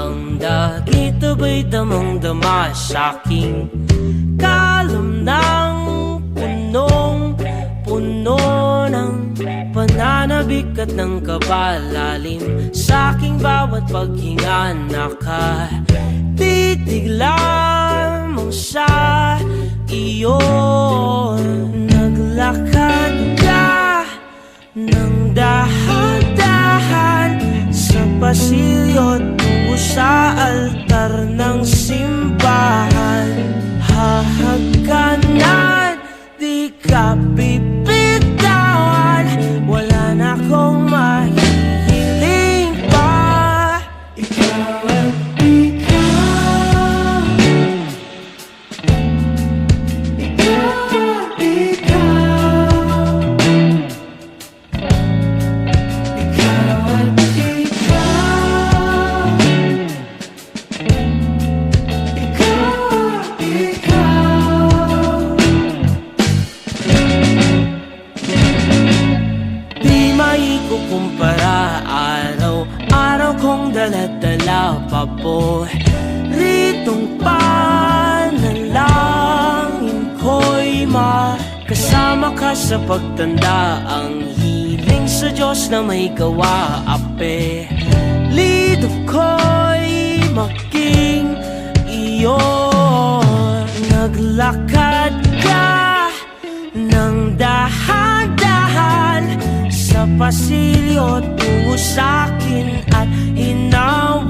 ang dagit aba'y damang-dama sa'king kalam ng punong-puno ng pananabik at ng kabalalim. Sa'king bawat paghinga nakatitig lamang sa iyo. Naglakad ka ng dahan-dahan sa pasilyo tungo sa altar ng simbahan. Hahagkanan, di ka bibitawan, wala na akong mahihiling pa. Ikaw at ikaw, ikaw at ikaw, ikaw at ikaw, di maikukumpara, araw-araw kong dala-dala pa po ritong panalangin ko'y makasama ka sa pagtanda. Ang hiling sa Diyos na may gawa, apelido ko'y maging iyo. Naglakad ka ng dahan-dahan sa pasilyo tungo sa'kin at hinawa